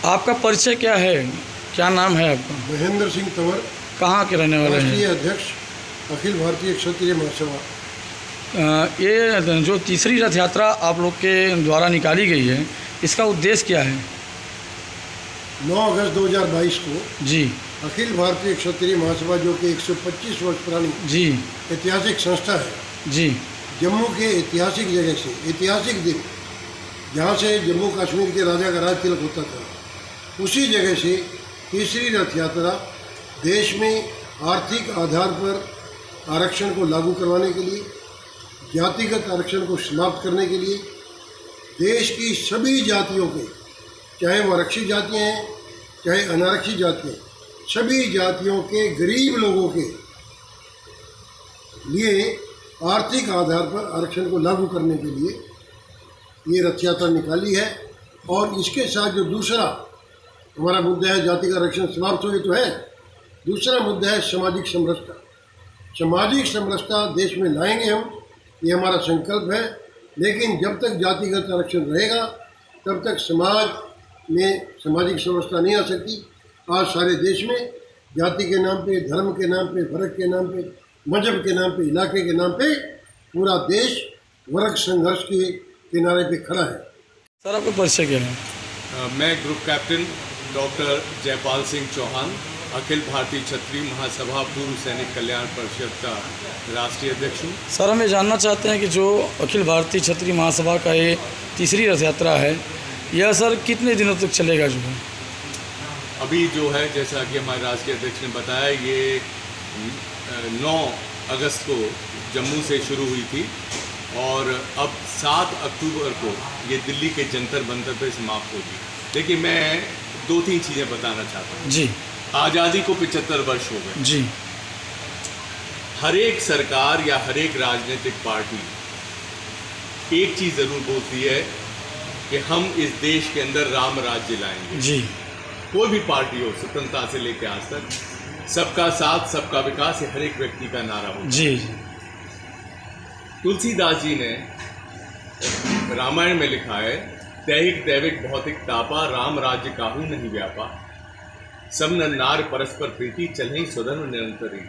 आपका परिचय क्या है, क्या नाम है आपका? महेंद्र सिंह तंवर। कहाँ के रहने वाले हैं? राष्ट्रीय अध्यक्ष अखिल भारतीय क्षत्रिय महासभा। ये जो तीसरी रथ यात्रा आप लोग के द्वारा निकाली गई है, इसका उद्देश्य क्या है? 9 अगस्त 2022 को जी अखिल भारतीय क्षत्रिय महासभा, जो कि 125 वर्ष पुरानी जी ऐतिहासिक संस्था है, जी जम्मू के ऐतिहासिक जगह से, ऐतिहासिक दिन जहाँ से जम्मू कश्मीर के राजा का राज तिलक होता था, उसी जगह से तीसरी रथ यात्रा देश में आर्थिक आधार पर आरक्षण को लागू करवाने के लिए, जातिगत आरक्षण को समाप्त करने के लिए, देश की सभी जातियों के, चाहे वो आरक्षित जातियाँ हैं चाहे अनारक्षित जातियाँ, सभी जातियों के गरीब लोगों के लिए आर्थिक आधार पर आरक्षण को लागू करने के लिए ये रथ यात्रा निकाली है। और इसके साथ जो दूसरा हमारा मुद्दा है, जाति का आरक्षण समाप्त हो, ये तो है। दूसरा मुद्दा है सामाजिक समरसता। सामाजिक समरसता देश में लाएंगे हम, ये हमारा संकल्प है। लेकिन जब तक जातिगत आरक्षण रहेगा तब तक समाज में सामाजिक समरसता नहीं आ सकती। आज सारे देश में जाति के नाम पे, धर्म के नाम पे, वर्ग के नाम पे, मजहब के नाम पे, इलाके के नाम पे पूरा देश वर्ग संघर्ष के किनारे पे खड़ा है। सर, आपका परिचय क्या है? मैं group captain doctor Jaipal Singh Chauhan, Akhil Bharatiya Kshatriya महासभा पूर्व सैनिक कल्याण परिषद का राष्ट्रीय अध्यक्ष हूँ। सर, हम ये जानना चाहते हैं कि जो अखिल भारतीय क्षत्रिय महासभा का ये तीसरी रथ यात्रा है, यह सर कितने दिनों तक चलेगा? जो है अभी जो है, जैसा कि हमारे राष्ट्रीय अध्यक्ष ने बताया, ये 9 अगस्त को जम्मू से शुरू हुई थी और अब 7 अक्टूबर को ये दिल्ली के जंतर मंतर पर समाप्त होगी। लेकिन मैं 2-3 चीज़ें बताना चाहता हूँ। जी। आज़ादी को 75 वर्ष हो गए। जी। हर एक सरकार या हर एक राजनीतिक पार्टी एक चीज़ ज़रूर बोलती है कि हम इस देश के अंदर राम राज्य लाएंगे। जी। कोई भी पार्टी हो, स्वतंत्रता से लेकर आज तक, सबका साथ सबका विकास, ये हर एक व्यक्ति का नारा हो। जी। तुलसीदास जी ने रामायण में लिखा है, दैहिक दैविक भौतिक तापा, राम राज्य काहू नहीं व्यापा, सब नर नार परस्पर प्रीति, चलें स्वधर्म निरंतर।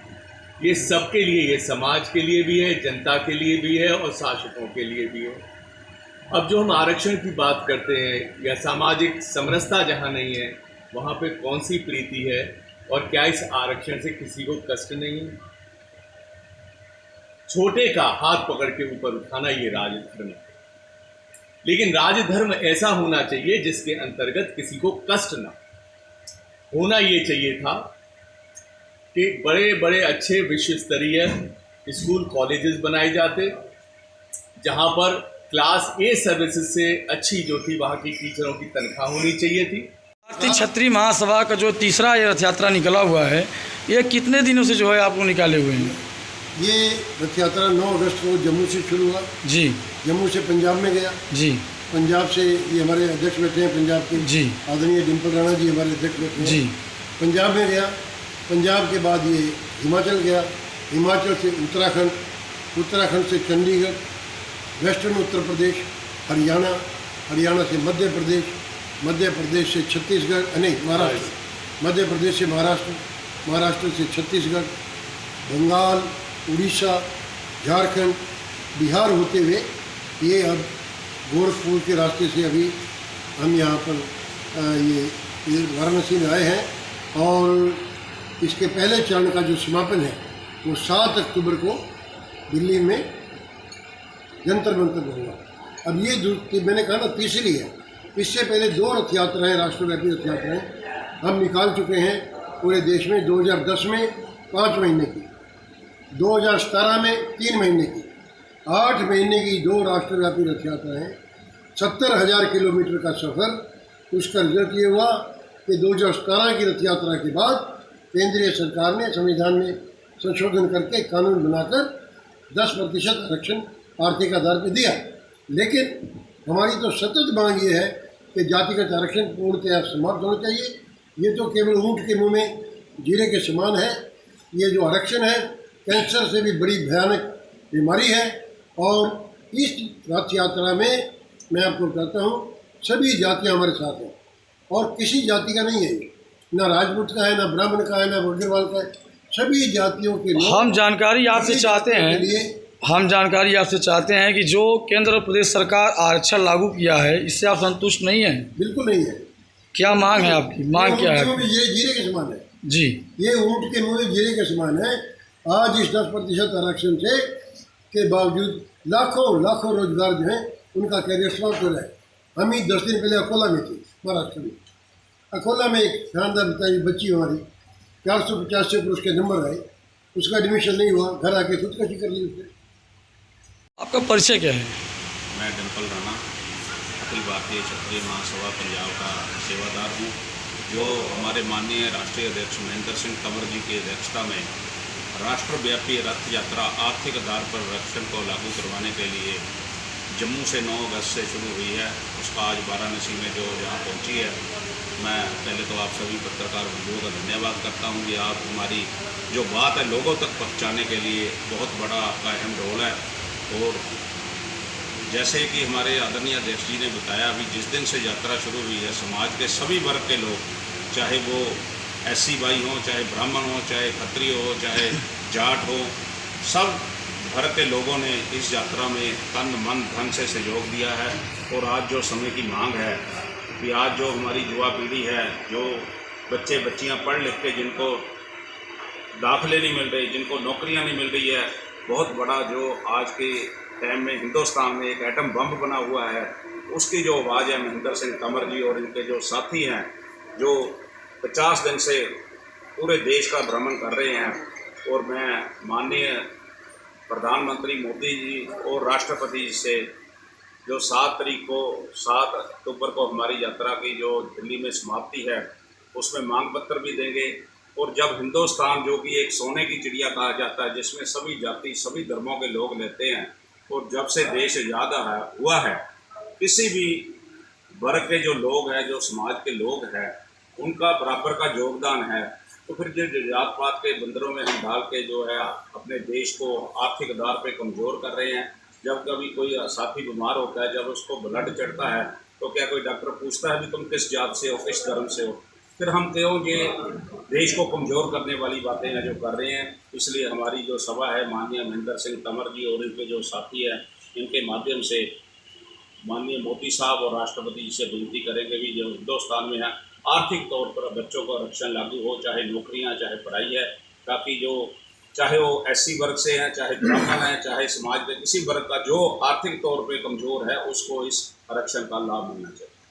ये सबके लिए, ये समाज के लिए भी है, जनता के लिए भी है और शासकों के लिए भी है। अब जो हम आरक्षण की बात करते हैं या सामाजिक समरसता जहाँ नहीं है, वहाँ पे कौन सी प्रीति है और क्या इस आरक्षण से किसी को कष्ट नहीं है? छोटे का हाथ पकड़ के ऊपर उठाना, ये राजधर्म है। लेकिन राजधर्म ऐसा होना चाहिए जिसके अंतर्गत किसी को कष्ट ना होना। ये चाहिए था कि बड़े बड़े अच्छे विश्व स्तरीय स्कूल कॉलेजेस बनाए जाते, जहां पर क्लास ए सर्विसेज से अच्छी जो थी वहां की टीचरों की तनख्वाह होनी चाहिए थी। भारतीय क्षत्रिय महासभा का जो तीसरा ये रथ यात्रा निकला हुआ है, ये कितने दिनों से जो है आप लोग निकाले हुए हैं? ये रथ यात्रा 9 अगस्त को जम्मू से शुरू हुआ। जी। जम्मू से पंजाब में गया। जी। पंजाब से ये हमारे अध्यक्ष बैठे हैं पंजाब के। जी। आदरणीय डिम्पल राणा जी हमारे अध्यक्ष बैठे हैं। जी। पंजाब में गया। पंजाब के बाद ये हिमाचल गया। हिमाचल से उत्तराखंड, उत्तराखंड से चंडीगढ़, वेस्टर्न उत्तर प्रदेश, हरियाणा, हरियाणा से मध्य प्रदेश, मध्य प्रदेश से छत्तीसगढ़, नहीं महाराष्ट्र, मध्य प्रदेश से महाराष्ट्र, महाराष्ट्र से छत्तीसगढ़, बंगाल, उड़ीसा, झारखंड, बिहार होते हुए ये अब गोरखपुर के रास्ते से अभी हम यहाँ पर ये वाराणसी में आए हैं। और इसके पहले चरण का जो समापन है वो 7 अक्टूबर को दिल्ली में जंतर मंतर में होगा। अब ये मैंने कहा ना तीसरी है। इससे पहले 2 रथ यात्राएँ, राष्ट्रव्यापी रथ यात्राएँ हम निकाल चुके हैं पूरे देश में। 2010 में 5 महीने की, 2017 में 3 महीने की, 8 महीने की 2 राष्ट्रव्यापी रथ यात्राएँ, 70,000 किलोमीटर का सफ़र। उसका रिजल्ट ये हुआ कि 2017 की रथ यात्रा के बाद केंद्रीय सरकार ने संविधान में संशोधन करके कानून बनाकर 10% आरक्षण आर्थिक आधार पर दिया। लेकिन हमारी तो सतत मांग ये है कि जातिगत आरक्षण पूर्णतया समाप्त होना चाहिए। ये तो केवल ऊँट के मुंह में जीरे के समान है। ये जो आरक्षण है कैंसर से भी बड़ी भयानक बीमारी है। और इस रथ यात्रा में मैं आपको कहता हूँ सभी जातियाँ हमारे साथ हैं और किसी जाति का नहीं है, ना राजपूत का है, ना ब्राह्मण का है, ना अग्रवाल का है, सभी जातियों के लोग। हम जानकारी आपसे चाहते हैं कि जो केंद्र और प्रदेश सरकार आरक्षण लागू किया है इससे आप संतुष्ट नहीं हैं? बिल्कुल नहीं है। क्या मांग है आपकी? मांग क्या है? ये जीरे के समान है जी, ये ऊँट के मुँह में जीरे के समान है। आज इस 10% आरक्षण से के बावजूद लाखों रोजगार जो हैं उनका कैरियर समाप्त हो जाए। हम ही 10 दिन पहले अकोला में थे, महाराष्ट्र में। अकोला में एक शानदार बच्ची हमारी 450 से ऊपर उसके नंबर आए, उसका एडमिशन नहीं हुआ, घर आके खुदकशी कर ली उसने। आपका परिचय क्या है? मैं डिम्पल राणा अखिल भारतीय क्षत्रिय महासभा पंजाब का सेवादार हूँ, जो हमारे माननीय राष्ट्रीय अध्यक्ष महेंद्र सिंह तंवर जी की अध्यक्षता में राष्ट्रव्यापी रथ यात्रा आर्थिक आधार पर आरक्षण को लागू करवाने के लिए जम्मू से 9 अगस्त से शुरू हुई है। उसका आज वाराणसी में जो यहाँ पहुँची है, मैं पहले तो आप सभी पत्रकार बंधुओं का धन्यवाद करता हूँ कि आप हमारी जो बात है लोगों तक पहुँचाने के लिए बहुत बड़ा आपका अहम रोल है। और जैसे कि हमारे आदरणीय अध्यक्ष जी ने बताया, अभी जिस दिन से यात्रा शुरू हुई है, समाज के सभी वर्ग के लोग, चाहे वो SC भाई हों, चाहे ब्राह्मण हों, चाहे क्षत्रिय हो, चाहे जाट हो, सब वर्ग के लोगों ने इस यात्रा में तन मन धन से सहयोग दिया है। और आज जो समय की मांग है कि आज जो हमारी युवा पीढ़ी है, जो बच्चे बच्चियां पढ़ लिख के जिनको दाखिले नहीं मिल रहे, जिनको नौकरियां नहीं मिल रही है, बहुत बड़ा जो आज के टाइम में हिंदुस्तान में एक एटम बम बना हुआ है, उसकी जो आवाज़ है महेंद्र सिंह तंवर जी और इनके जो साथी हैं, जो 50 दिन से पूरे देश का भ्रमण कर रहे हैं। और मैं माननीय प्रधानमंत्री मोदी जी और राष्ट्रपति जी से जो 7 अक्टूबर को हमारी यात्रा की जो दिल्ली में समाप्ति है, उसमें मांग पत्र भी देंगे। और जब हिंदुस्तान जो कि एक सोने की चिड़िया कहा जाता है, जिसमें सभी जाति सभी धर्मों के लोग रहते हैं, और जब से देश आज़ाद हुआ है, किसी भी वर्ग के जो लोग हैं, जो समाज के लोग हैं, उनका बराबर का योगदान है। तो फिर जो जात पात के बंदरों में हम डाल के जो है अपने देश को आर्थिक आधार पे कमज़ोर कर रहे हैं। जब कभी कोई साथी बीमार होता है, जब उसको ब्लड चढ़ता है, तो क्या कोई डॉक्टर पूछता है भी तुम किस जात से हो, किस धर्म से हो? फिर हम क्यों ये देश को कमज़ोर करने वाली बातें हैं जो कर रहे हैं। इसलिए हमारी जो सभा है, माननीय महेंद्र सिंह तंवर जी और इनके जो साथी हैं, इनके माध्यम से माननीय मोदी साहब और राष्ट्रपति जी से विनती करेंगे भी जो हिंदुस्तान में है, आर्थिक तौर पर बच्चों को आरक्षण लागू हो, चाहे नौकरियां, चाहे पढ़ाई है, ताकि जो चाहे वो SC वर्ग से हैं, चाहे ब्राह्मण हैं, चाहे समाज के किसी वर्ग का जो आर्थिक तौर पे कमज़ोर है, उसको इस आरक्षण का लाभ मिलना चाहिए।